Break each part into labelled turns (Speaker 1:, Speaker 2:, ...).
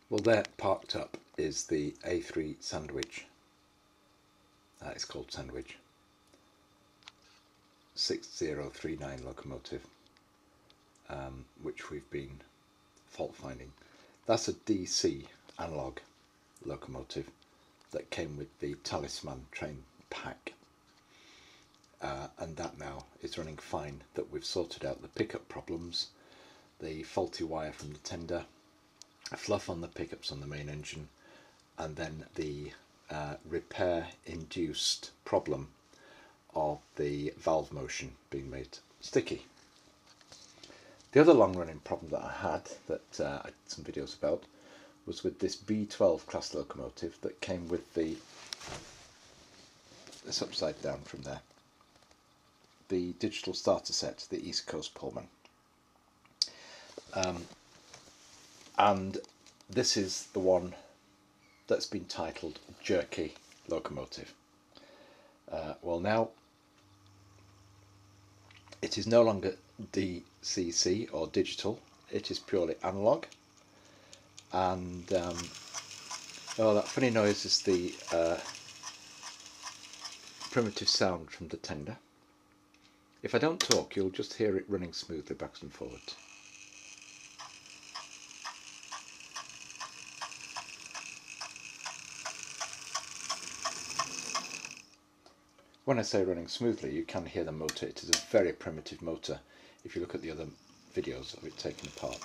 Speaker 1: Well, there parked up is the A3 Sandwich. It's called Sandwich. 6039 locomotive, which we've been fault finding. That's a DC analog locomotive that came with the Talisman train pack, and that now is running fine. That we've sorted out the pickup problems, the faulty wire from the tender, fluff on the pickups on the main engine, and then the repair induced problem of the valve motion being made sticky. The other long running problem that I had, that I did some videos about, was with this B12 class locomotive that came with this upside down from there, the digital starter set, the East Coast Pullman. And this is the one that's been titled Jerky Locomotive. Well, now it is no longer DCC or digital, it is purely analog, and oh, that funny noise is the primitive sound from the tender. If I don't talk, you'll just hear it running smoothly backwards and forwards. When I say running smoothly, you can hear the motor. It is a very primitive motor if you look at the other videos of it taken apart.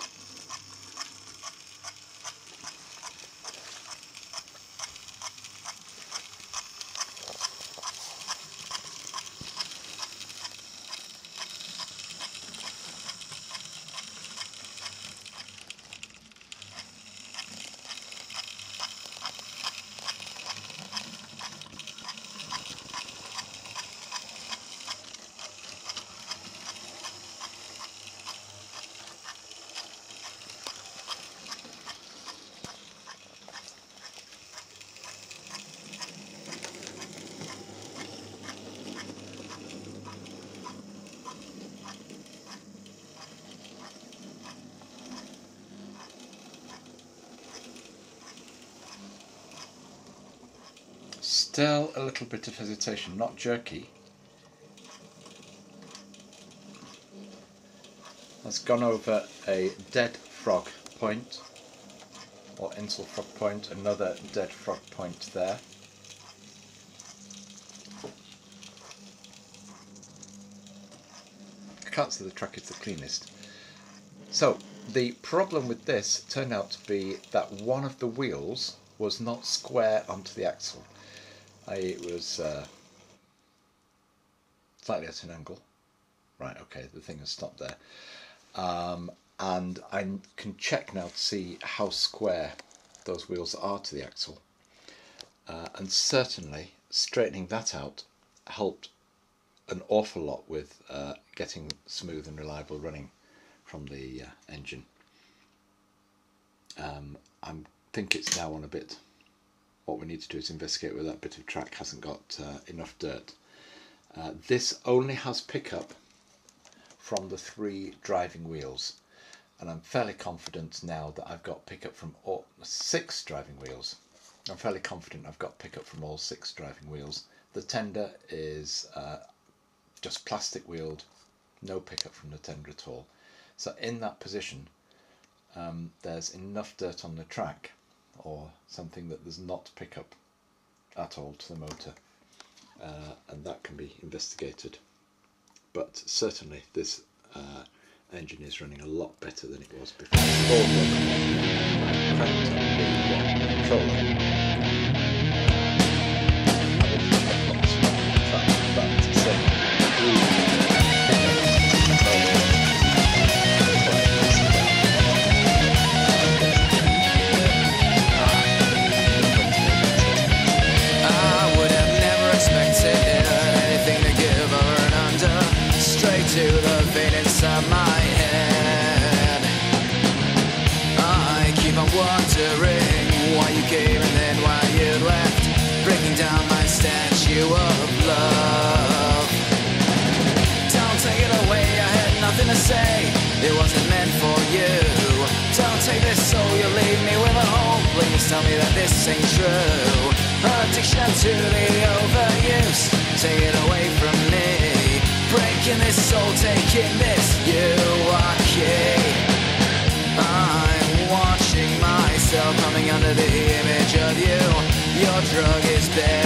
Speaker 1: Still a little bit of hesitation, not jerky. Has gone over a dead frog point, or insul frog point, another dead frog point there. I can't say the track is the cleanest. So the problem with this turned out to be that one of the wheels was not square onto the axle. It was slightly at an angle. Right, okay, the thing has stopped there. And I can check now to see how square those wheels are to the axle. And certainly straightening that out helped an awful lot with getting smooth and reliable running from the engine. I think it's now on a bit. What we need to do is investigate whether that bit of track hasn't got enough dirt. This only has pickup from the 3 driving wheels, and I'm fairly confident now that I've got pickup from all 6 driving wheels. I'm fairly confident I've got pickup from all 6 driving wheels. The tender is just plastic wheeled, no pickup from the tender at all. So in that position, there's enough dirt on the track, or something that does not pick up at all to the motor, and that can be investigated. But certainly this engine is running a lot better than it was before.
Speaker 2: To the vein inside my head, I keep on wondering why you came and then why you left, breaking down my statue of love. tell me that this ain't true. Addiction to the overuse, take it away from me. Breaking this soul, taking this, you are key. I'm watching myself coming under the image of you. Your drug is bare.